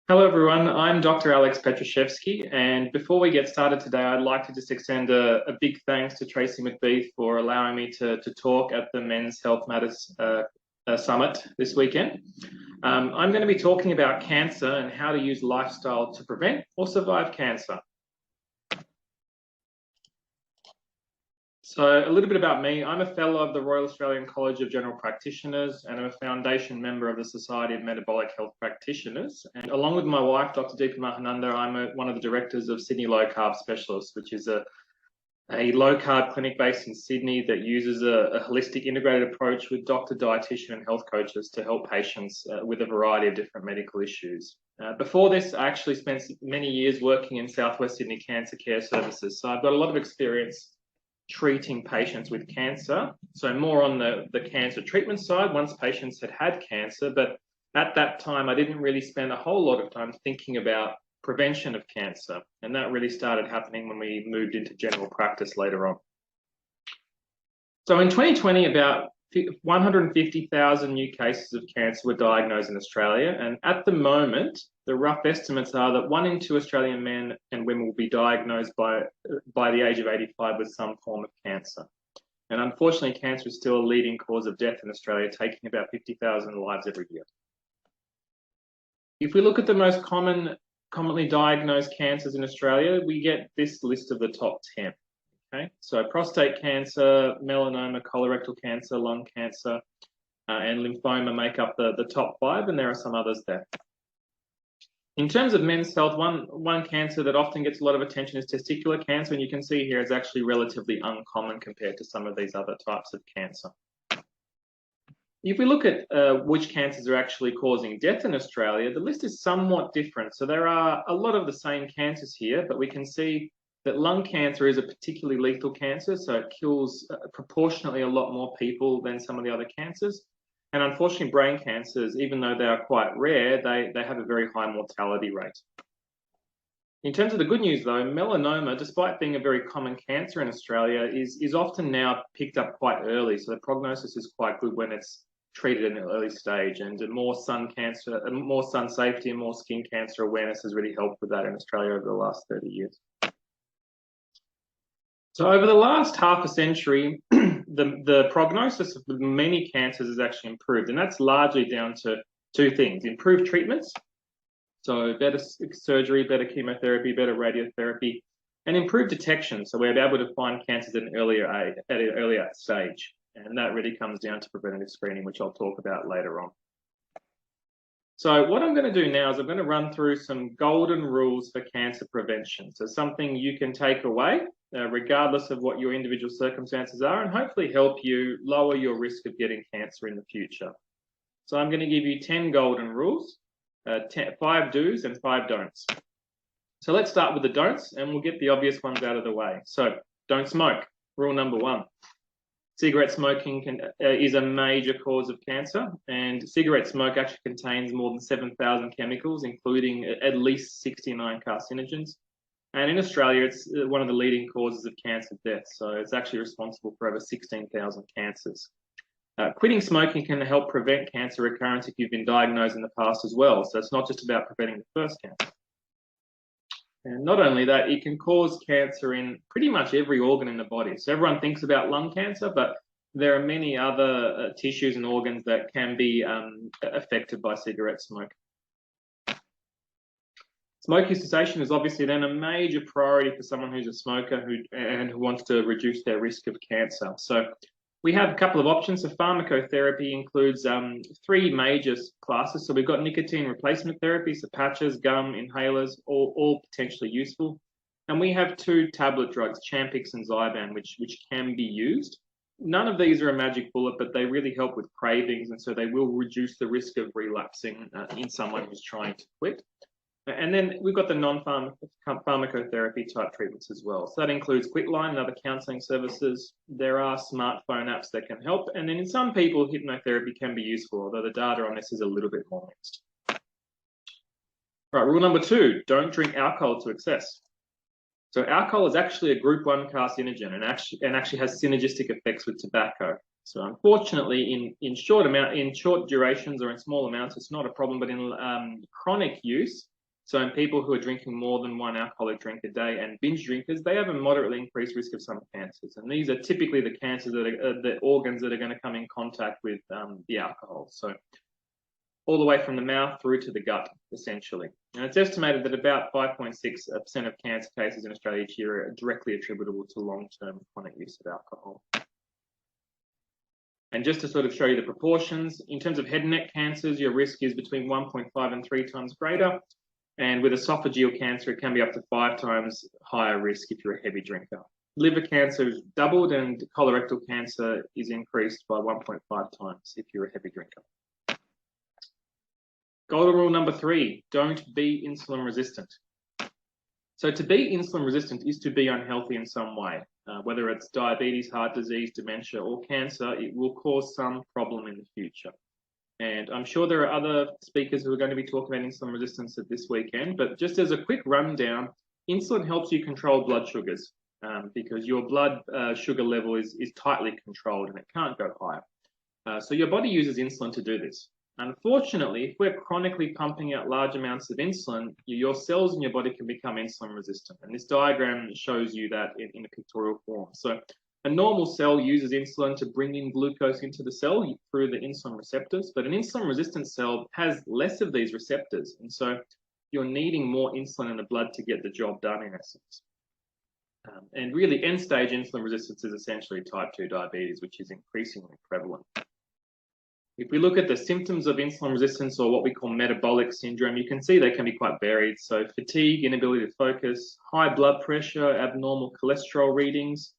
Hello everyone, I'm Dr. Alex Petrushevski, and before we get started today, I'd like to just extend a big thanks to Tracy McBeath for allowing me to talk at the Men's Health Matters Summit this weekend. I'm going to be talking about cancer and how to use lifestyle to prevent or survive cancer. So a little bit about me. I'm a fellow of the Royal Australian College of General Practitioners, and I'm a foundation member of the Society of Metabolic Health Practitioners. And along with my wife, Dr. Deepa Mahananda, I'm one of the directors of Sydney Low Carb Specialists, which is a low carb clinic based in Sydney that uses a holistic integrated approach with doctor, dietitian and health coaches to help patients with a variety of different medical issues. Before this, I actually spent many years working in Southwest Sydney Cancer Care Services. So I've got a lot of experience treating patients with cancer. So more on the cancer treatment side once patients had cancer. But at that time, I didn't really spend a whole lot of time thinking about prevention of cancer. And that really started happening when we moved into general practice later on. So in 2020, about 150,000 new cases of cancer were diagnosed in Australia. And at the moment, the rough estimates are that 1 in 2 Australian men and women will be diagnosed by the age of 85 with some form of cancer. And unfortunately, cancer is still a leading cause of death in Australia, taking about 50,000 lives every year. If we look at the most commonly diagnosed cancers in Australia, we get this list of the top 10. Okay, so prostate cancer, melanoma, colorectal cancer, lung cancer, and lymphoma make up the top 5, and there are some others there. In terms of men's health, one cancer that often gets a lot of attention is testicular cancer, and you can see here it's actually relatively uncommon compared to some of these other types of cancer. If we look at which cancers are actually causing death in Australia, the list is somewhat different. So there are a lot of the same cancers here, but we can see that lung cancer is a particularly lethal cancer, so it kills proportionately a lot more people than some of the other cancers. And unfortunately, brain cancers, even though they are quite rare, they have a very high mortality rate. In terms of the good news, though, melanoma, despite being a very common cancer in Australia, is often now picked up quite early. So the prognosis is quite good when it's treated in an early stage, and more sun safety and more skin cancer awareness has really helped with that in Australia over the last 30 years. So over the last half a century, the prognosis of many cancers has actually improved, and that's largely down to 2 things: improved treatments, so better surgery, better chemotherapy, better radiotherapy, and improved detection. So we're able to find cancers at an earlier stage, and that really comes down to preventative screening, which I'll talk about later on. So what I'm going to do now is I'm going to run through some golden rules for cancer prevention. So something you can take away, regardless of what your individual circumstances are, and hopefully help you lower your risk of getting cancer in the future. So I'm going to give you 10 golden rules, 5 do's and 5 don'ts. So let's start with the don'ts, and we'll get the obvious ones out of the way. So don't smoke, rule number 1. Cigarette smoking is a major cause of cancer, and cigarette smoke actually contains more than 7,000 chemicals, including at least 69 carcinogens. And in Australia, it's one of the leading causes of cancer deaths, so it's actually responsible for over 16,000 cancers. Quitting smoking can help prevent cancer recurrence if you've been diagnosed in the past as well, so it's not just about preventing the first cancer. And not only that, it can cause cancer in pretty much every organ in the body. So everyone thinks about lung cancer, but there are many other tissues and organs that can be affected by cigarette smoke. Smoking cessation is obviously then a major priority for someone who's a smoker who wants to reduce their risk of cancer. So we have a couple of options. So pharmacotherapy includes 3 major classes. So we've got nicotine replacement therapy, so patches, gum, inhalers, all potentially useful. And we have 2 tablet drugs, Champix and Zyban, which can be used. None of these are a magic bullet, but they really help with cravings, and so they will reduce the risk of relapsing in someone who's trying to quit. And then we've got the non-pharmacotherapy type treatments as well. So that includes Quitline and other counselling services. There are smartphone apps that can help. And then in some people, hypnotherapy can be useful, although the data on this is a little bit more mixed. Right, rule number 2, don't drink alcohol to excess. So alcohol is actually a group 1 carcinogen and actually has synergistic effects with tobacco. So unfortunately, in short durations or in small amounts, it's not a problem, but in chronic use, So in people who are drinking more than one alcoholic drink a day and binge drinkers, they have a moderately increased risk of some cancers. And these are typically the cancers that are the organs that are going to come in contact with the alcohol. So all the way from the mouth through to the gut, essentially. And it's estimated that about 5.6% of cancer cases in Australia each year are directly attributable to long-term chronic use of alcohol. And just to sort of show you the proportions, in terms of head and neck cancers, your risk is between 1.5 and 3 times greater. And with esophageal cancer, it can be up to 5 times higher risk if you're a heavy drinker. Liver cancer is doubled, and colorectal cancer is increased by 1.5 times if you're a heavy drinker. Golden rule number 3, don't be insulin resistant. So to be insulin resistant is to be unhealthy in some way. Whether it's diabetes, heart disease, dementia, or cancer, it will cause some problem in the future. And I'm sure there are other speakers who are going to be talking about insulin resistance at this weekend, but just as a quick rundown, insulin helps you control blood sugars because your blood sugar level is tightly controlled and it can't go higher. So your body uses insulin to do this. Unfortunately, if we're chronically pumping out large amounts of insulin, your cells in your body can become insulin resistant. And this diagram shows you that in a pictorial form. So a normal cell uses insulin to bring in glucose into the cell through the insulin receptors, but an insulin resistant cell has less of these receptors. And so you're needing more insulin in the blood to get the job done, in essence. And really, end-stage insulin resistance is essentially type 2 diabetes, which is increasingly prevalent. If we look at the symptoms of insulin resistance, or what we call metabolic syndrome, you can see they can be quite varied. So fatigue, inability to focus, high blood pressure, abnormal cholesterol readings,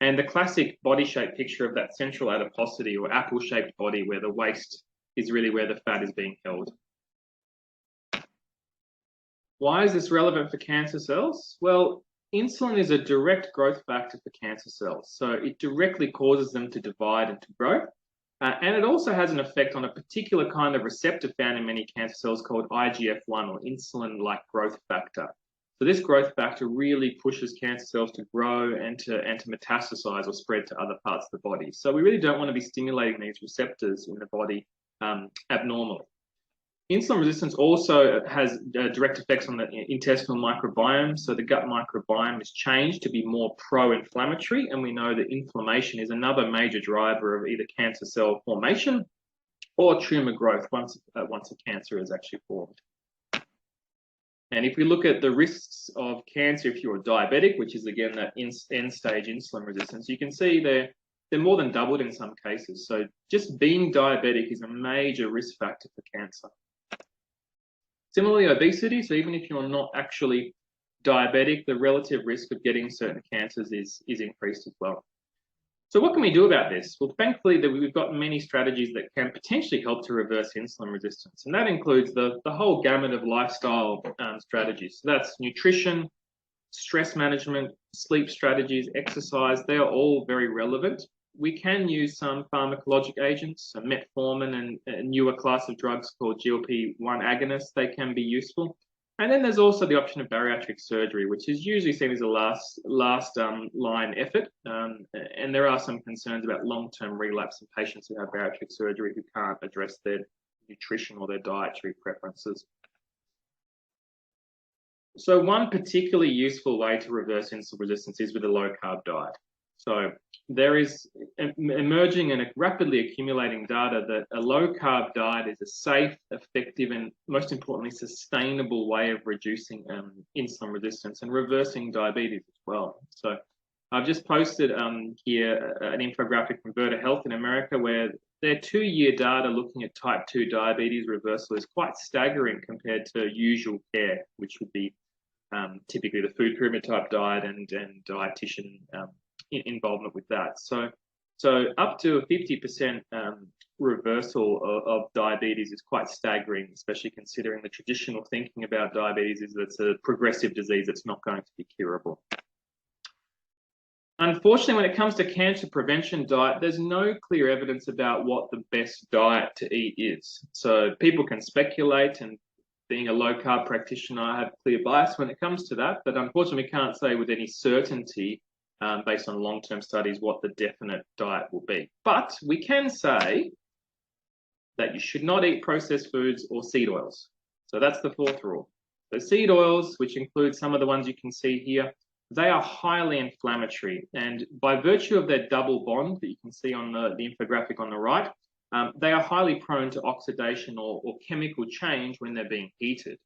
and the classic body shape picture of that central adiposity or apple-shaped body where the waist is really where the fat is being held. Why is this relevant for cancer cells? Well, insulin is a direct growth factor for cancer cells. So it directly causes them to divide and to grow. And it also has an effect on a particular kind of receptor found in many cancer cells called IGF-1, or insulin-like growth factor. So this growth factor really pushes cancer cells to grow and to metastasize or spread to other parts of the body. So we really don't want to be stimulating these receptors in the body abnormally. Insulin resistance also has direct effects on the intestinal microbiome. So the gut microbiome is changed to be more pro-inflammatory, and we know that inflammation is another major driver of either cancer cell formation or tumor growth once a cancer is actually formed. And if we look at the risks of cancer if you're diabetic, which is again that end-stage insulin resistance, you can see they're more than doubled in some cases. So just being diabetic is a major risk factor for cancer. Similarly, obesity, so even if you're not actually diabetic, the relative risk of getting certain cancers is increased as well. So what can we do about this? Well, thankfully, we've got many strategies that can potentially help to reverse insulin resistance. And that includes the whole gamut of lifestyle strategies. So that's nutrition, stress management, sleep strategies, exercise. They are all very relevant. We can use some pharmacologic agents, so metformin and a newer class of drugs called GLP-1 agonists. They can be useful. And then there's also the option of bariatric surgery, which is usually seen as a last line effort. And there are some concerns about long-term relapse in patients who have bariatric surgery who can't address their nutrition or their dietary preferences. So one particularly useful way to reverse insulin resistance is with a low-carb diet. So there is emerging and rapidly accumulating data that a low-carb diet is a safe, effective, and most importantly, sustainable way of reducing insulin resistance and reversing diabetes as well. So I've just posted here an infographic from Virta Health in America where their 2-year data looking at type 2 diabetes reversal is quite staggering compared to usual care, which would be typically the food pyramid type diet and dietitian involvement with that. So up to a 50% reversal of diabetes is quite staggering, especially considering the traditional thinking about diabetes is that it's a progressive disease that's not going to be curable. Unfortunately, when it comes to cancer prevention diet, there's no clear evidence about what the best diet to eat is. So people can speculate, and being a low-carb practitioner, I have clear bias when it comes to that, but unfortunately we can't say with any certainty based on long-term studies what the definite diet will be. But we can say that you should not eat processed foods or seed oils. So that's the 4th rule. So seed oils, which include some of the ones you can see here, they are highly inflammatory. And by virtue of their double bond that you can see on the infographic on the right, they are highly prone to oxidation or chemical change when they're being heated.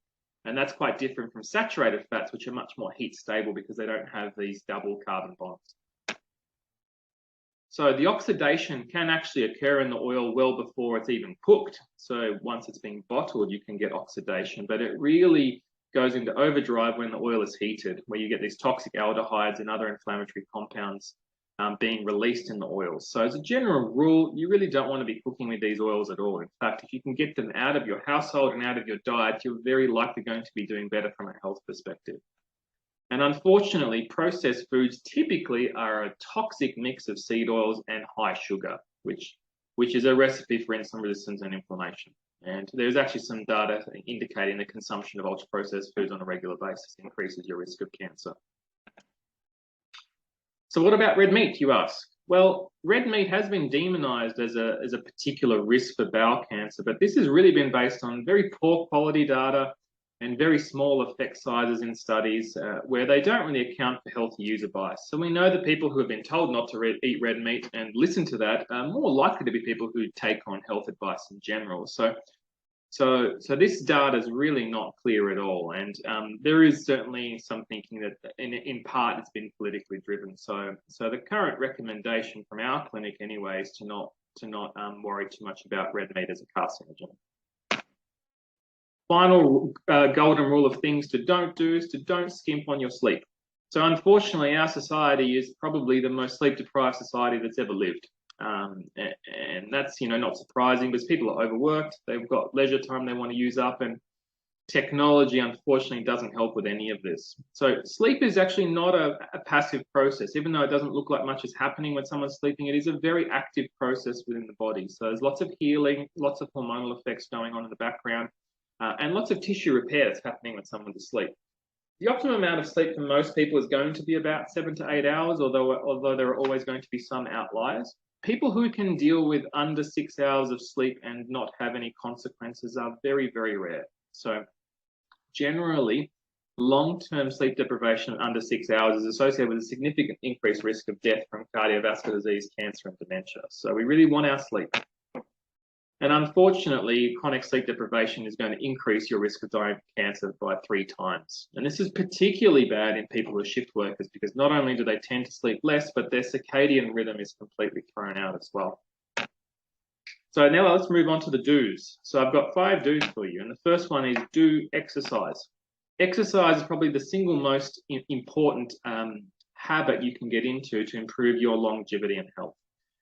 And that's quite different from saturated fats, which are much more heat stable because they don't have these double carbon bonds. So the oxidation can actually occur in the oil well before it's even cooked. So once it's being bottled, you can get oxidation, but it really goes into overdrive when the oil is heated, where you get these toxic aldehydes and other inflammatory compounds being released in the oils. So as a general rule, you really don't want to be cooking with these oils at all. In fact, if you can get them out of your household and out of your diet, you're very likely going to be doing better from a health perspective. And unfortunately, processed foods typically are a toxic mix of seed oils and high sugar, which is a recipe for insulin resistance and inflammation. And there's actually some data indicating the consumption of ultra-processed foods on a regular basis increases your risk of cancer. So what about red meat, you ask? Well, red meat has been demonized as a particular risk for bowel cancer, but this has really been based on very poor quality data and very small effect sizes in studies where they don't really account for healthy user bias. So we know that people who have been told not to eat red meat and listen to that are more likely to be people who take on health advice in general. So this data is really not clear at all. And there is certainly some thinking that in part it's been politically driven. So the current recommendation from our clinic anyway is to not worry too much about red meat as a carcinogen. Final golden rule of things to don't do is to don't skimp on your sleep. So unfortunately, our society is probably the most sleep-deprived society that's ever lived. And that's, not surprising because people are overworked, they've got leisure time they want to use up, and technology, unfortunately, doesn't help with any of this. So sleep is actually not a passive process. Even though it doesn't look like much is happening when someone's sleeping, it is a very active process within the body. So there's lots of healing, lots of hormonal effects going on in the background. And lots of tissue repair that's happening when someone's asleep. The optimum amount of sleep for most people is going to be about 7 to 8 hours, although there are always going to be some outliers. People who can deal with under 6 hours of sleep and not have any consequences are very, very rare. So generally, long-term sleep deprivation under 6 hours is associated with a significant increased risk of death from cardiovascular disease, cancer, and dementia. So we really want our sleep. And unfortunately, chronic sleep deprivation is going to increase your risk of dying of cancer by 3 times. And this is particularly bad in people who are shift workers because not only do they tend to sleep less, but their circadian rhythm is completely thrown out as well. So now let's move on to the do's. So I've got 5 do's for you. And the first one is do exercise. Exercise is probably the single most important habit you can get into to improve your longevity and health.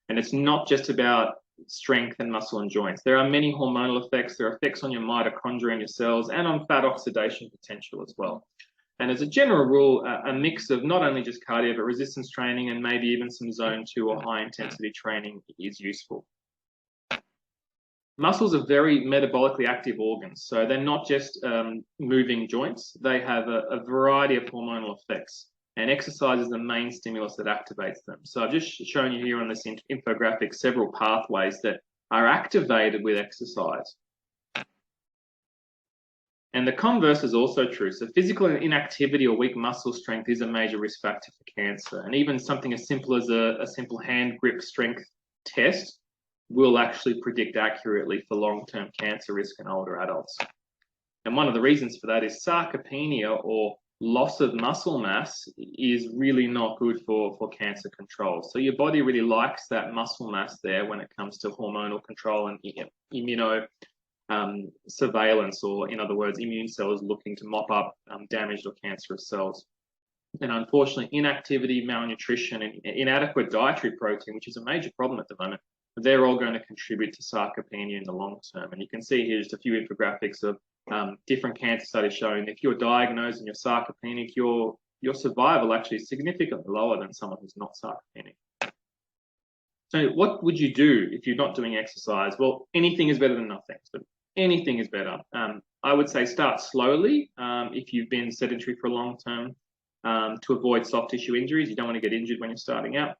And it's not just about strength and muscle and joints. There are many hormonal effects. There are effects on your mitochondria and your cells and on fat oxidation potential as well. And as a general rule, a mix of not only just cardio, but resistance training and maybe even some zone 2 or high intensity training is useful. Muscles are very metabolically active organs. So they're not just moving joints. They have a variety of hormonal effects. And exercise is the main stimulus that activates them. So I've just shown you here on this infographic several pathways that are activated with exercise. And the converse is also true. So physical inactivity or weak muscle strength is a major risk factor for cancer. And even something as simple as a simple hand grip strength test will actually predict accurately for long-term cancer risk in older adults. And one of the reasons for that is sarcopenia, or loss of muscle mass, is really not good for cancer control. So your body really likes that muscle mass there when it comes to hormonal control and immuno surveillance, or in other words, immune cells looking to mop up damaged or cancerous cells. And unfortunately, inactivity, malnutrition, and inadequate dietary protein, which is a major problem at the moment, they're all going to contribute to sarcopenia in the long term. And you can see here just a few infographics of different cancer studies showing if you're diagnosed and you're sarcopenic, your survival actually is significantly lower than someone who's not sarcopenic. So what would you do if you're not doing exercise? Well, anything is better than nothing. So anything is better. I would say start slowly if you've been sedentary for a long term to avoid soft tissue injuries. You don't want to get injured when you're starting out.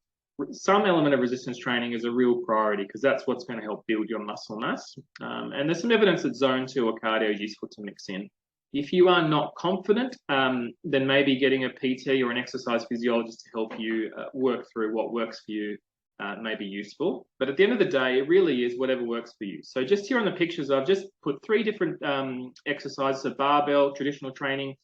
Some element of resistance training is a real priority because that's what's going to help build your muscle mass. And there's some evidence that zone 2 or cardio is useful to mix in. If you are not confident, then maybe getting a PT or an exercise physiologist to help you work through what works for you may be useful. But at the end of the day, it really is whatever works for you. So just here on the pictures, I've just put 3 different exercises: so barbell, traditional training,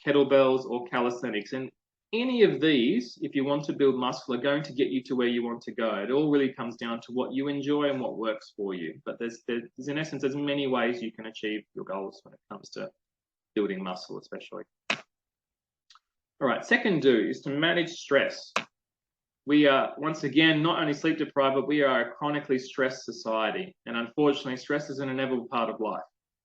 kettlebells, or calisthenics. And any of these, if you want to build muscle, are going to get you to where you want to go. It all really comes down to what you enjoy and what works for you. But there's in essence, there's many ways you can achieve your goals when it comes to building muscle, especially. All right, second do is to manage stress. We are, once again, not only sleep deprived, but we are a chronically stressed society. And unfortunately, stress is an inevitable part of life.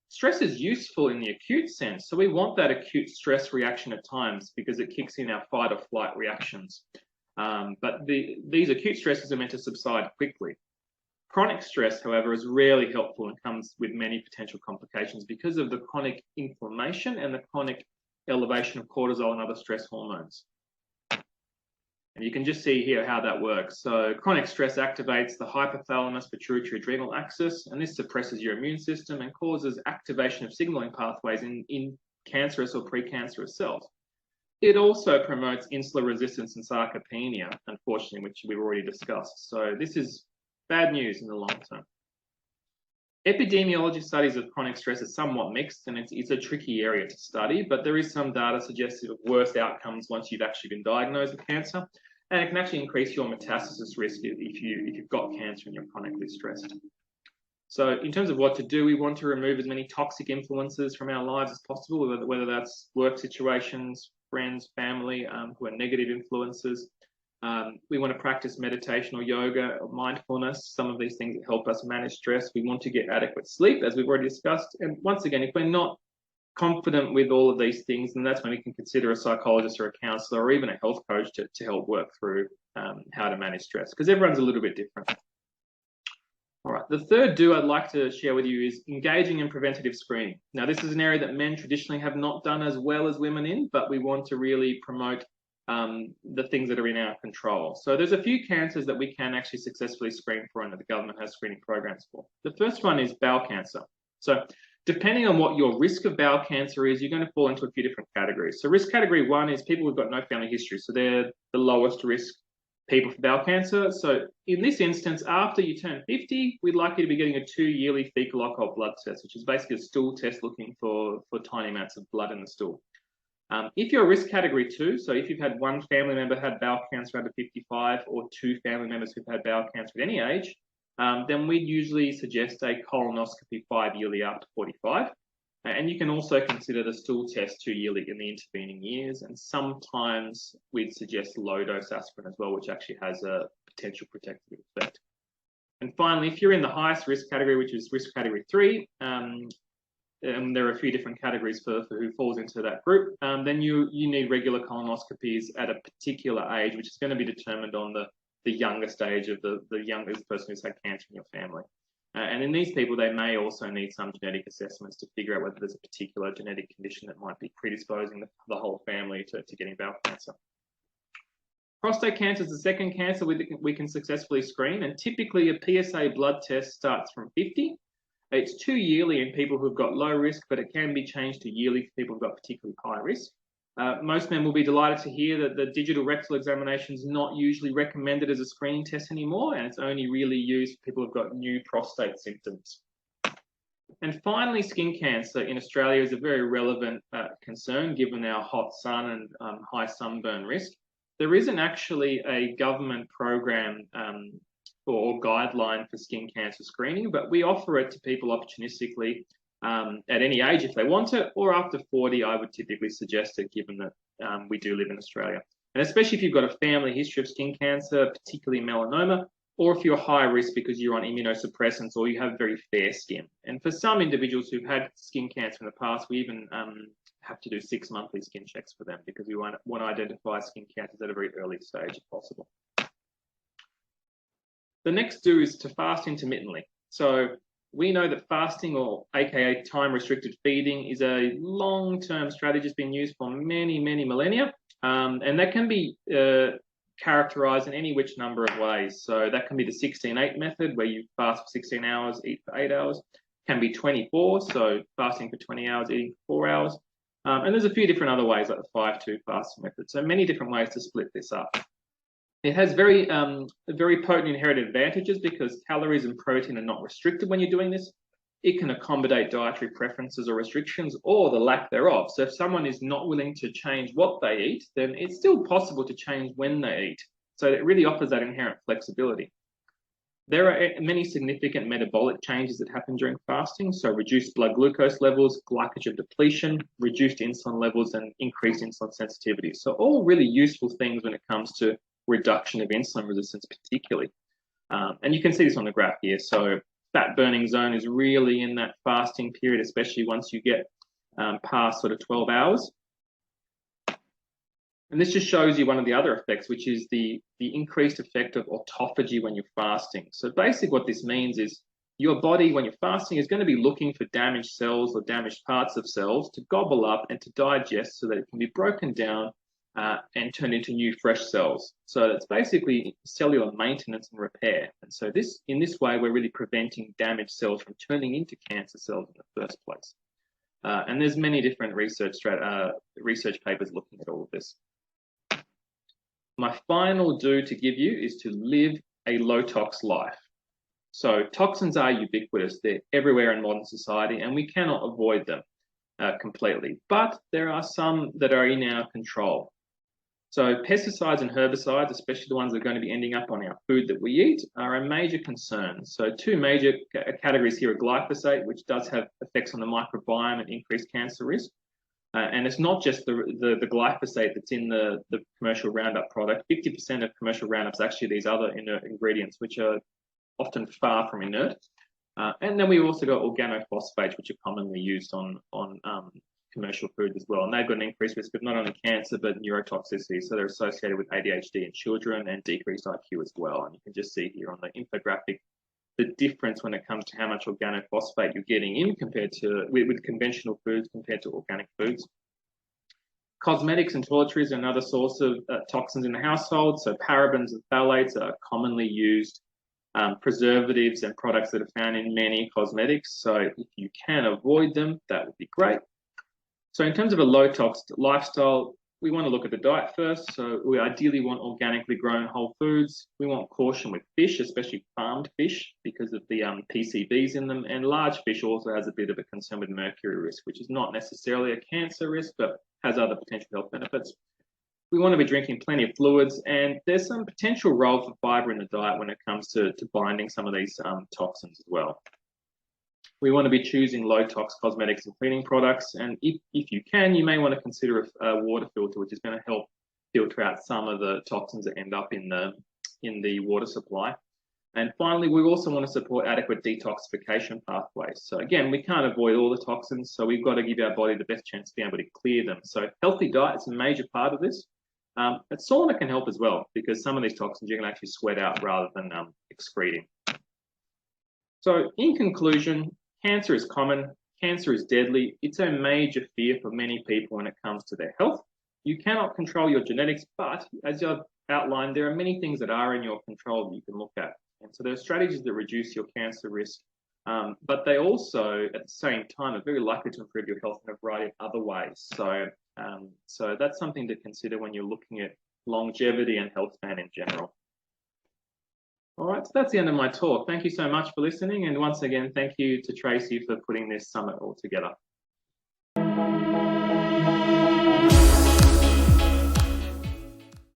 Stress is useful in the acute sense. So we want that acute stress reaction at times because it kicks in our fight or flight reactions. But these acute stresses are meant to subside quickly. Chronic stress, however, is rarely helpful and comes with many potential complications because of the chronic inflammation and the chronic elevation of cortisol and other stress hormones. And you can just see here how that works. So chronic stress activates the hypothalamus pituitary adrenal axis, and this suppresses your immune system and causes activation of signaling pathways in cancerous or precancerous cells. It also promotes insulin resistance and sarcopenia, unfortunately, which we've already discussed. So this is bad news in the long term. Epidemiology studies of chronic stress are somewhat mixed, and it's a tricky area to study, but there is some data suggestive of worse outcomes once you've actually been diagnosed with cancer, and it can actually increase your metastasis risk if you've got cancer and you're chronically stressed. So in terms of what to do, we want to remove as many toxic influences from our lives as possible, whether that's work situations, friends, family who are negative influences. We want to practice meditation or yoga or mindfulness, some of these things that help us manage stress. We want to get adequate sleep, as we've already discussed. And once again, if we're not confident with all of these things, then that's when we can consider a psychologist or a counselor or even a health coach to help work through how to manage stress, because everyone's a little bit different. All right, the third do I'd like to share with you is engaging in preventative screening. Now, this is an area that men traditionally have not done as well as women in, but we want to really promote the things that are in our control. So there's a few cancers that we can actually successfully screen for and that the government has screening programs for. The first one is bowel cancer. So depending on what your risk of bowel cancer is, you're going to fall into a few different categories. So risk category 1 is people who've got no family history. So they're the lowest risk people for bowel cancer. So in this instance, after you turn 50, we'd like you to be getting a 2-yearly fecal occult blood test, which is basically a stool test looking for tiny amounts of blood in the stool. If you're risk category 2, so if you've had one family member had bowel cancer under 55 or 2 family members who've had bowel cancer at any age, then we'd usually suggest a colonoscopy 5-yearly after 45. And you can also consider the stool test 2-yearly in the intervening years. And sometimes we'd suggest low-dose aspirin as well, which actually has a potential protective effect. And finally, if you're in the highest risk category, which is risk category 3, and there are a few different categories for who falls into that group, then you need regular colonoscopies at a particular age, which is going to be determined on the youngest age of the youngest person who's had cancer in your family. And in these people, they may also need some genetic assessments to figure out whether there's a particular genetic condition that might be predisposing the whole family to getting bowel cancer. Prostate cancer is the second cancer we can successfully screen, and typically a PSA blood test starts from 50. It's 2-yearly in people who've got low risk, but it can be changed to yearly for people who've got particularly high risk. Most men will be delighted to hear that the digital rectal examination is not usually recommended as a screening test anymore, and it's only really used for people who've got new prostate symptoms. And finally, skin cancer in Australia is a very relevant concern given our hot sun and high sunburn risk. There isn't actually a government program or guideline for skin cancer screening, but we offer it to people opportunistically at any age if they want it, or after 40, I would typically suggest it, given that we do live in Australia. And especially if you've got a family history of skin cancer, particularly melanoma, or if you're high risk because you're on immunosuppressants or you have very fair skin. And for some individuals who've had skin cancer in the past, we even have to do 6 monthly skin checks for them because we want to identify skin cancers at a very early stage if possible. The next do is to fast intermittently. So we know that fasting, or aka time-restricted feeding, is a long-term strategy that's been used for many, many millennia. And that can be characterized in any which number of ways. So that can be the 16-8 method, where you fast for 16 hours, eat for 8 hours. It can be 24, so fasting for 20 hours, eating for 4 hours. And there's a few different other ways, like the 5-2 fasting method. So many different ways to split this up. It has very potent inherited advantages because calories and protein are not restricted when you're doing this. It can accommodate dietary preferences or restrictions or the lack thereof. So if someone is not willing to change what they eat, then it's still possible to change when they eat. So it really offers that inherent flexibility. There are many significant metabolic changes that happen during fasting. So reduced blood glucose levels, glycogen depletion, reduced insulin levels, and increased insulin sensitivity. So all really useful things when it comes to reduction of insulin resistance particularly. And you can see this on the graph here. So fat burning zone is really in that fasting period, especially once you get past sort of 12 hours. And this just shows you one of the other effects, which is the increased effect of autophagy when you're fasting. So basically what this means is your body, when you're fasting, is going to be looking for damaged cells or damaged parts of cells to gobble up and to digest so that it can be broken down and turned into new fresh cells. So it's basically cellular maintenance and repair. And so in this way, we're really preventing damaged cells from turning into cancer cells in the first place. And there's many different research papers looking at all of this. My final do to give you is to live a low tox life. So toxins are ubiquitous. They're everywhere in modern society, and we cannot avoid them completely. But there are some that are in our control. So pesticides and herbicides, especially the ones that are going to be ending up on our food that we eat, are a major concern. So two major categories here are glyphosate, which does have effects on the microbiome and increased cancer risk. And it's not just the glyphosate that's in the commercial Roundup product. 50% of commercial Roundup's actually these other inert ingredients, which are often far from inert. And then we've also got organophosphates, which are commonly used on commercial food as well. And they've got an increased risk of not only cancer, but neurotoxicity. So they're associated with ADHD in children and decreased IQ as well. And you can just see here on the infographic the difference when it comes to how much organophosphate you're getting in compared to with conventional foods compared to organic foods. Cosmetics and toiletries are another source of toxins in the household. So parabens and phthalates are commonly used preservatives and products that are found in many cosmetics. So if you can avoid them, that would be great. So in terms of a low tox lifestyle, we want to look at the diet first. So we ideally want organically grown whole foods. We want caution with fish, especially farmed fish, because of the PCBs in them. And large fish also has a bit of a concern with mercury risk, which is not necessarily a cancer risk, but has other potential health benefits. We want to be drinking plenty of fluids, and there's some potential role for fiber in the diet when it comes to binding some of these toxins as well. We want to be choosing low-tox cosmetics and cleaning products, and if you can, you may want to consider a water filter, which is going to help filter out some of the toxins that end up in the water supply. And finally, we also want to support adequate detoxification pathways. So again, we can't avoid all the toxins, so we've got to give our body the best chance to be able to clear them. So healthy diet is a major part of this. But sauna can help as well, because some of these toxins you can actually sweat out rather than excreting. So in conclusion, cancer is common, cancer is deadly. It's a major fear for many people when it comes to their health. You cannot control your genetics, but as I've outlined, there are many things that are in your control that you can look at. And so there are strategies that reduce your cancer risk, but they also, at the same time, are very likely to improve your health in a variety of other ways. So that's something to consider when you're looking at longevity and health span in general. All right, so that's the end of my talk. Thank you so much for listening. And once again, thank you to Tracy for putting this summit all together.